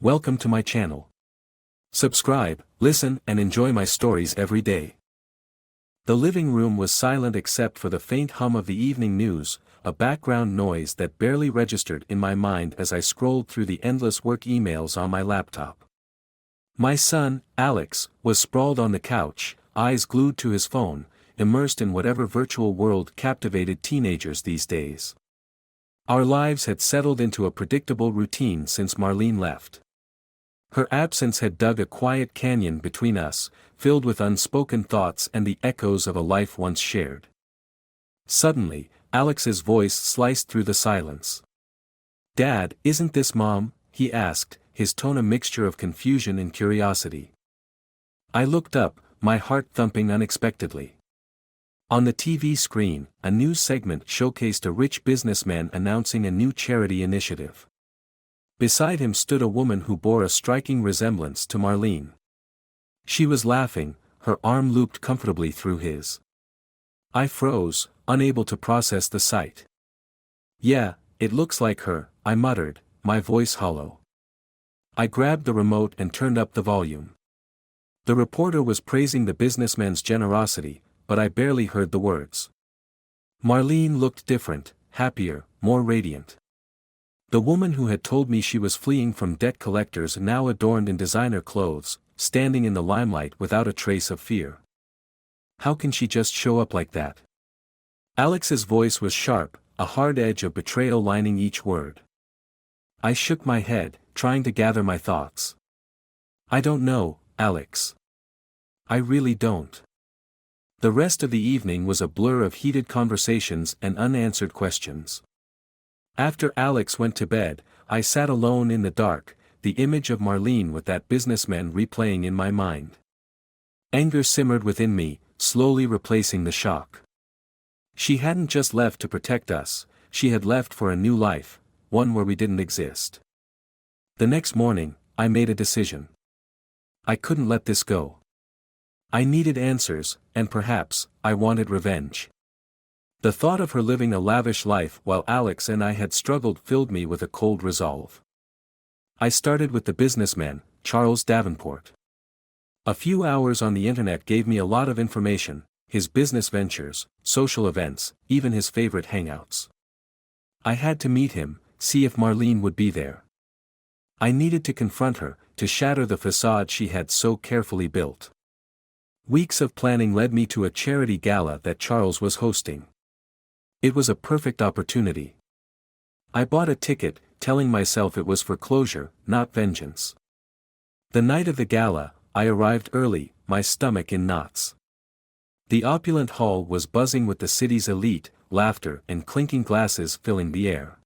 Welcome to my channel. Subscribe, listen, and enjoy my stories every day. The living room was silent except for the faint hum of the evening news, a background noise that barely registered in my mind as I scrolled through the endless work emails on my laptop. My son, Alex, was sprawled on the couch, eyes glued to his phone, immersed in whatever virtual world captivated teenagers these days. Our lives had settled into a predictable routine since Marlene left. Her absence had dug a quiet canyon between us, filled with unspoken thoughts and the echoes of a life once shared. Suddenly, Alex's voice sliced through the silence. "Dad, isn't this Mom?" he asked, his tone a mixture of confusion and curiosity. I looked up, my heart thumping unexpectedly. On the TV screen, a news segment showcased a rich businessman announcing a new charity initiative. Beside him stood a woman who bore a striking resemblance to Marlene. She was laughing, her arm looped comfortably through his. I froze, unable to process the sight. "Yeah, it looks like her," I muttered, my voice hollow. I grabbed the remote and turned up the volume. The reporter was praising the businessman's generosity, but I barely heard the words. Marlene looked different, happier, more radiant. The woman who had told me she was fleeing from debt collectors now adorned in designer clothes, standing in the limelight without a trace of fear. How can she just show up like that? Alex's voice was sharp, a hard edge of betrayal lining each word. I shook my head, trying to gather my thoughts. "I don't know, Alex. I really don't." The rest of the evening was a blur of heated conversations and unanswered questions. After Alex went to bed, I sat alone in the dark, the image of Marlene with that businessman replaying in my mind. Anger simmered within me, slowly replacing the shock. She hadn't just left to protect us, she had left for a new life, one where we didn't exist. The next morning, I made a decision. I couldn't let this go. I needed answers, and perhaps, I wanted revenge. The thought of her living a lavish life while Alex and I had struggled filled me with a cold resolve. I started with the businessman, Charles Davenport. A few hours on the internet gave me a lot of information, his business ventures, social events, even his favorite hangouts. I had to meet him, see if Marlene would be there. I needed to confront her, to shatter the facade she had so carefully built. Weeks of planning led me to a charity gala that Charles was hosting. It was a perfect opportunity. I bought a ticket, telling myself it was for closure, not vengeance. The night of the gala, I arrived early, my stomach in knots. The opulent hall was buzzing with the city's elite, laughter and clinking glasses filling the air.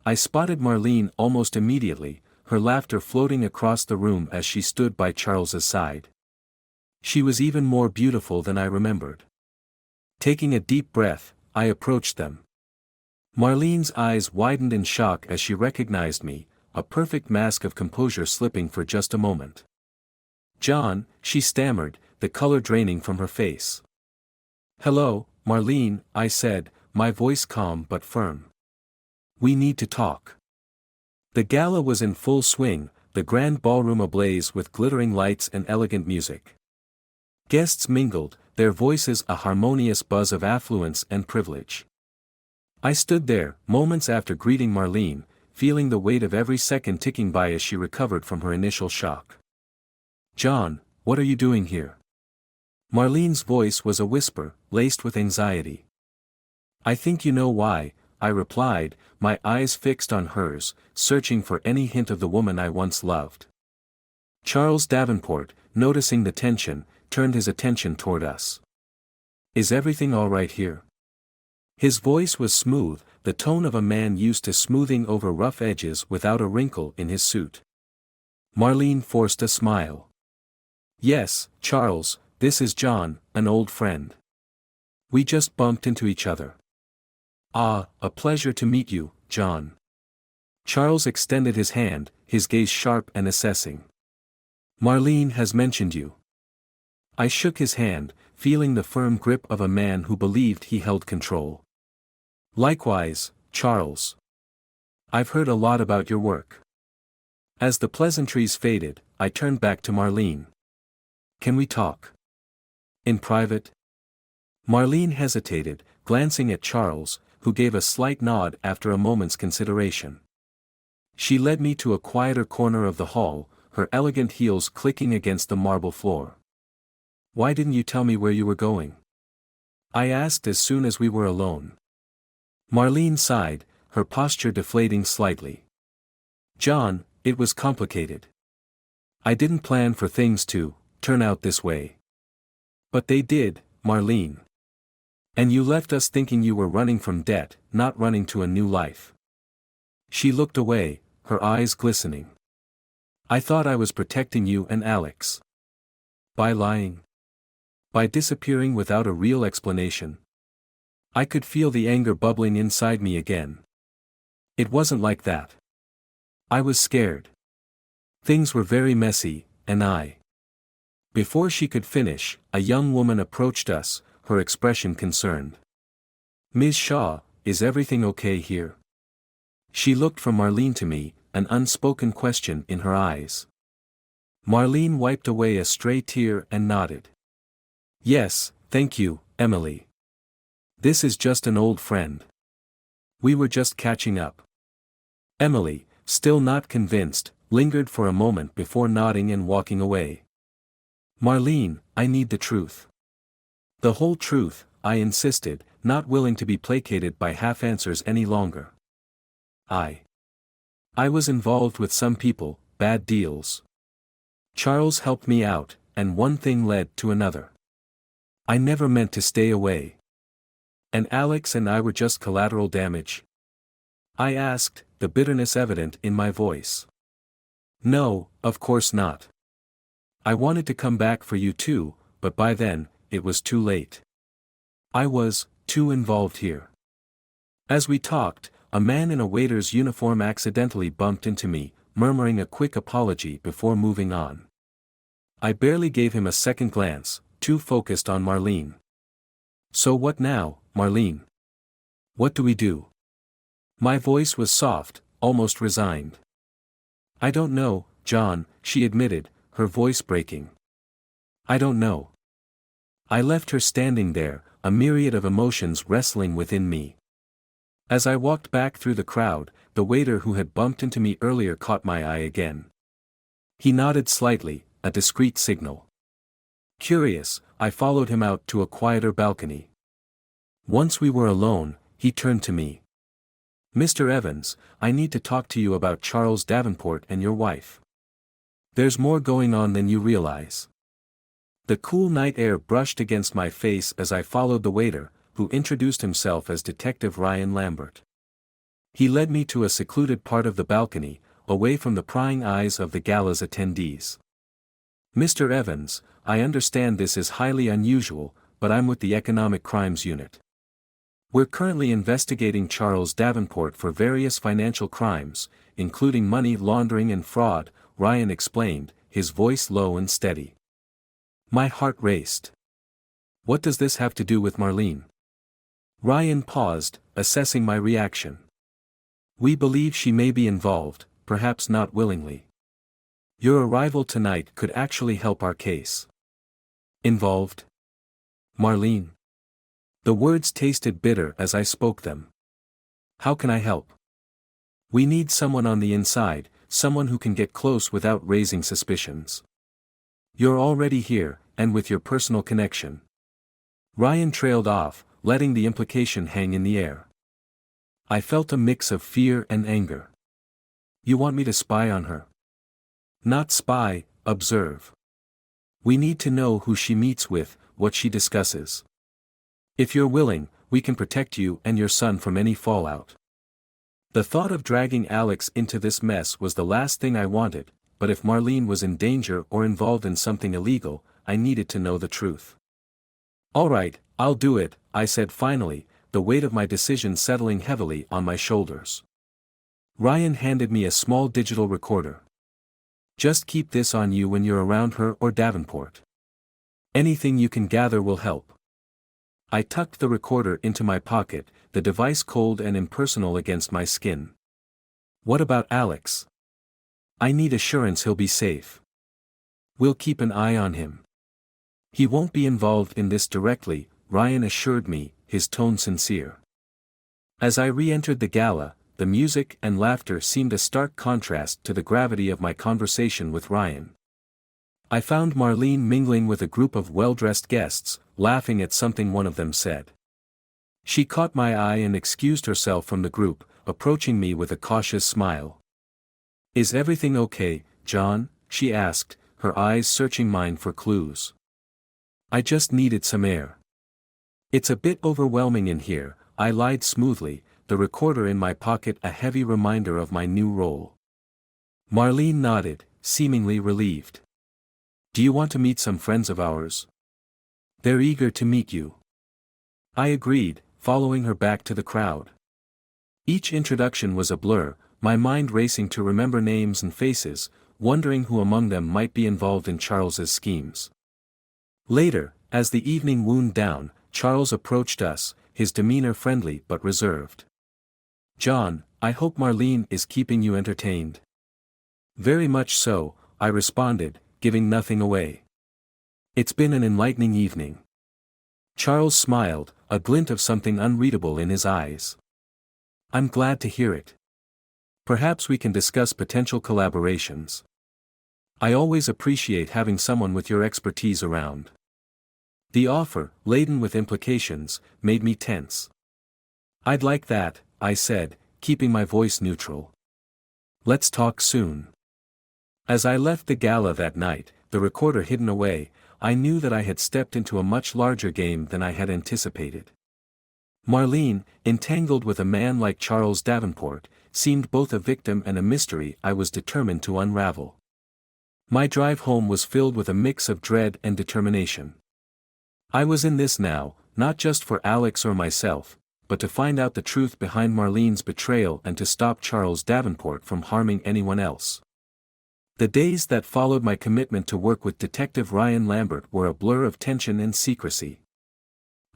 I spotted Marlene almost immediately, her laughter floating across the room as she stood by Charles's side. She was even more beautiful than I remembered. Taking a deep breath, I approached them. Marlene's eyes widened in shock as she recognized me, a perfect mask of composure slipping for just a moment. "John," she stammered, the color draining from her face. "Hello, Marlene," I said, my voice calm but firm. "We need to talk." The gala was in full swing, the grand ballroom ablaze with glittering lights and elegant music. Guests mingled, their voices a harmonious buzz of affluence and privilege. I stood there, moments after greeting Marlene, feeling the weight of every second ticking by as she recovered from her initial shock. "John, what are you doing here?" Marlene's voice was a whisper, laced with anxiety. "I think you know why," I replied, my eyes fixed on hers, searching for any hint of the woman I once loved. Charles Davenport, noticing the tension, turned his attention toward us. "Is everything all right here?" His voice was smooth, the tone of a man used to smoothing over rough edges without a wrinkle in his suit. Marlene forced a smile. "Yes, Charles, this is John, an old friend. We just bumped into each other." "Ah, a pleasure to meet you, John." Charles extended his hand, his gaze sharp and assessing. "Marlene has mentioned you." I shook his hand, feeling the firm grip of a man who believed he held control. "Likewise, Charles. I've heard a lot about your work." As the pleasantries faded, I turned back to Marlene. Can we talk? In private? Marlene hesitated, glancing at Charles, who gave a slight nod after a moment's consideration. She led me to a quieter corner of the hall, her elegant heels clicking against the marble floor. Why didn't you tell me where you were going? I asked as soon as we were alone. Marlene sighed, her posture deflating slightly. John, it was complicated. I didn't plan for things to turn out this way. But they did, Marlene. And you left us thinking you were running from debt, not running to a new life. She looked away, her eyes glistening. I thought I was protecting you and Alex. By lying? By disappearing without a real explanation? I could feel the anger bubbling inside me again. It wasn't like that. I was scared. Things were very messy, and Before she could finish, a young woman approached us, her expression concerned. Ms. Shaw, is everything okay here? She looked from Marlene to me, an unspoken question in her eyes. Marlene wiped away a stray tear and nodded. Yes, thank you, Emily. This is just an old friend. We were just catching up. Emily, still not convinced, lingered for a moment before nodding and walking away. Marlene, I need the truth. The whole truth, I insisted, not willing to be placated by half answers any longer. I was involved with some people, bad deals. Charles helped me out, and one thing led to another. I never meant to stay away. And Alex and I were just collateral damage? I asked, the bitterness evident in my voice. No, of course not. I wanted to come back for you too, but by then, it was too late. I was too involved here. As we talked, a man in a waiter's uniform accidentally bumped into me, murmuring a quick apology before moving on. I barely gave him a second glance, too focused on Marlene. So what now, Marlene? What do we do? My voice was soft, almost resigned. I don't know, John, she admitted, her voice breaking. I don't know. I left her standing there, a myriad of emotions wrestling within me. As I walked back through the crowd, the waiter who had bumped into me earlier caught my eye again. He nodded slightly, a discreet signal. Curious, I followed him out to a quieter balcony. Once we were alone, he turned to me. Mr. Evans, I need to talk to you about Charles Davenport and your wife. There's more going on than you realize. The cool night air brushed against my face as I followed the waiter, who introduced himself as Detective Ryan Lambert. He led me to a secluded part of the balcony, away from the prying eyes of the gala's attendees. Mr. Evans, I understand this is highly unusual, but I'm with the Economic Crimes Unit. We're currently investigating Charles Davenport for various financial crimes, including money laundering and fraud, Ryan explained, his voice low and steady. My heart raced. What does this have to do with Marlene? Ryan paused, assessing my reaction. We believe she may be involved, perhaps not willingly. Your arrival tonight could actually help our case. Involved? Marlene. The words tasted bitter as I spoke them. How can I help? We need someone on the inside, someone who can get close without raising suspicions. You're already here, and with your personal connection. Ryan trailed off, letting the implication hang in the air. I felt a mix of fear and anger. You want me to spy on her? Not spy, observe. We need to know who she meets with, what she discusses. If you're willing, we can protect you and your son from any fallout. The thought of dragging Alex into this mess was the last thing I wanted, but if Marlene was in danger or involved in something illegal, I needed to know the truth. All right, I'll do it, I said finally, the weight of my decision settling heavily on my shoulders. Ryan handed me a small digital recorder. Just keep this on you when you're around her or Davenport. Anything you can gather will help. I tucked the recorder into my pocket, the device cold and impersonal against my skin. What about Alex? I need assurance he'll be safe. We'll keep an eye on him. He won't be involved in this directly, Ryan assured me, his tone sincere. As I re-entered the gala, the music and laughter seemed a stark contrast to the gravity of my conversation with Ryan. I found Marlene mingling with a group of well-dressed guests, laughing at something one of them said. She caught my eye and excused herself from the group, approaching me with a cautious smile. "Is everything okay, John?" she asked, her eyes searching mine for clues. "I just needed some air. It's a bit overwhelming in here," I lied smoothly, the recorder in my pocket a heavy reminder of my new role. Marlene nodded, seemingly relieved. "Do you want to meet some friends of ours? They're eager to meet you." I agreed, following her back to the crowd. Each introduction was a blur, my mind racing to remember names and faces, wondering who among them might be involved in Charles's schemes. Later, as the evening wound down, Charles approached us, his demeanor friendly but reserved. "John, I hope Marlene is keeping you entertained." "Very much so," I responded, giving nothing away. "It's been an enlightening evening." Charles smiled, a glint of something unreadable in his eyes. "I'm glad to hear it. Perhaps we can discuss potential collaborations. I always appreciate having someone with your expertise around." The offer, laden with implications, made me tense. "I'd like that," I said, keeping my voice neutral. "Let's talk soon." As I left the gala that night, the recorder hidden away, I knew that I had stepped into a much larger game than I had anticipated. Marlene, entangled with a man like Charles Davenport, seemed both a victim and a mystery I was determined to unravel. My drive home was filled with a mix of dread and determination. I was in this now, not just for Alex or myself, but to find out the truth behind Marlene's betrayal and to stop Charles Davenport from harming anyone else. The days that followed my commitment to work with Detective Ryan Lambert were a blur of tension and secrecy.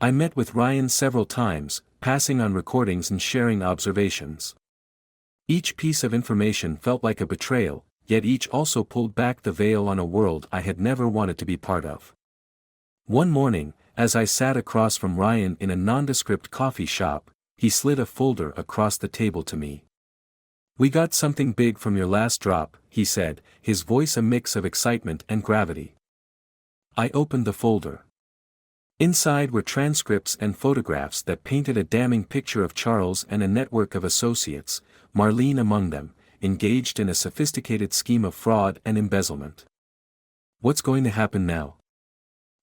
I met with Ryan several times, passing on recordings and sharing observations. Each piece of information felt like a betrayal, yet each also pulled back the veil on a world I had never wanted to be part of. One morning, as I sat across from Ryan in a nondescript coffee shop, he slid a folder across the table to me. "We got something big from your last drop," he said, his voice a mix of excitement and gravity. I opened the folder. Inside were transcripts and photographs that painted a damning picture of Charles and a network of associates, Marlene among them, engaged in a sophisticated scheme of fraud and embezzlement. "What's going to happen now?"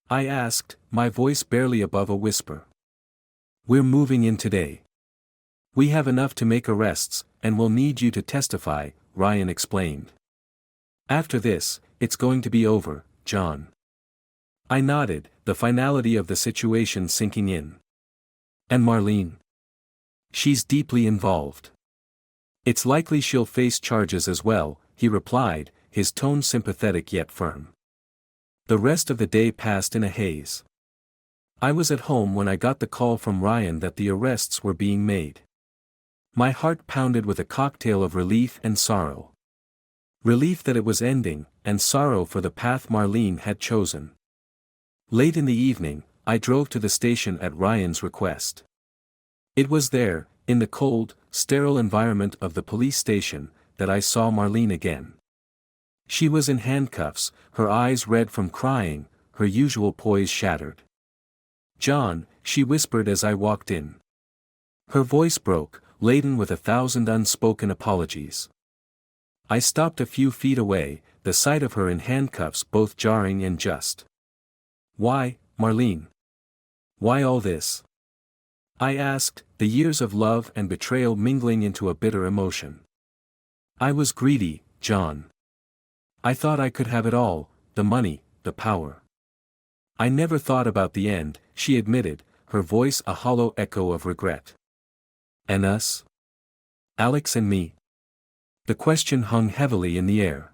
I asked, my voice barely above a whisper. "We're moving in today. We have enough to make arrests, and we'll need you to testify," Ryan explained. "After this, it's going to be over, John." I nodded, the finality of the situation sinking in. "And Marlene? She's deeply involved. It's likely she'll face charges as well," he replied, his tone sympathetic yet firm. The rest of the day passed in a haze. I was at home when I got the call from Ryan that the arrests were being made. My heart pounded with a cocktail of relief and sorrow. Relief that it was ending, and sorrow for the path Marlene had chosen. Late in the evening, I drove to the station at Ryan's request. It was there, in the cold, sterile environment of the police station, that I saw Marlene again. She was in handcuffs, her eyes red from crying, her usual poise shattered. "John," she whispered as I walked in. Her voice broke, laden with 1,000 unspoken apologies. I stopped a few feet away, the sight of her in handcuffs both jarring and just. "Why, Marlene? Why all this?" I asked, the years of love and betrayal mingling into a bitter emotion. "I was greedy, John. I thought I could have it all, the money, the power. I never thought about the end," she admitted, her voice a hollow echo of regret. "And us? Alex and me?" The question hung heavily in the air.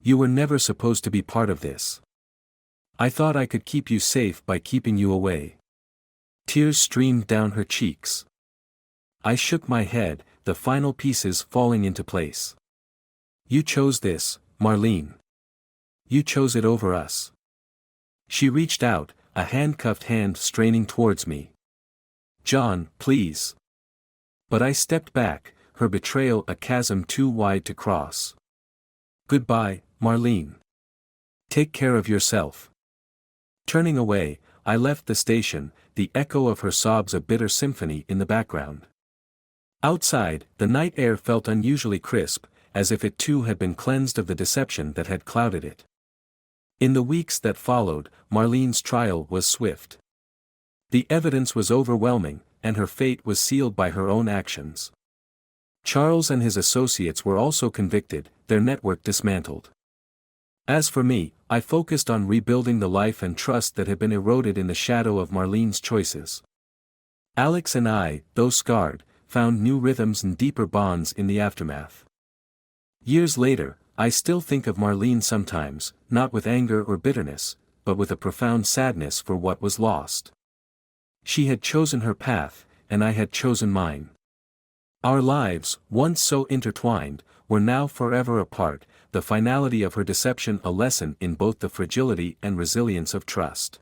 "You were never supposed to be part of this. I thought I could keep you safe by keeping you away." Tears streamed down her cheeks. I shook my head, the final pieces falling into place. You chose this, Marlene. You chose it over us. She reached out, a handcuffed hand straining towards me. John, please. But I stepped back, her betrayal a chasm too wide to cross. Goodbye, Marlene. Take care of yourself. Turning away, I left the station, the echo of her sobs a bitter symphony in the background. Outside, the night air felt unusually crisp, as if it too had been cleansed of the deception that had clouded it. In the weeks that followed, Marlene's trial was swift. The evidence was overwhelming, and her fate was sealed by her own actions. Charles and his associates were also convicted, their network dismantled. As for me, I focused on rebuilding the life and trust that had been eroded in the shadow of Marlene's choices. Alex and I, though scarred, found new rhythms and deeper bonds in the aftermath. Years later, I still think of Marlene sometimes, not with anger or bitterness, but with a profound sadness for what was lost. She had chosen her path, and I had chosen mine. Our lives, once so intertwined, were now forever apart, the finality of her deception a lesson in both the fragility and resilience of trust.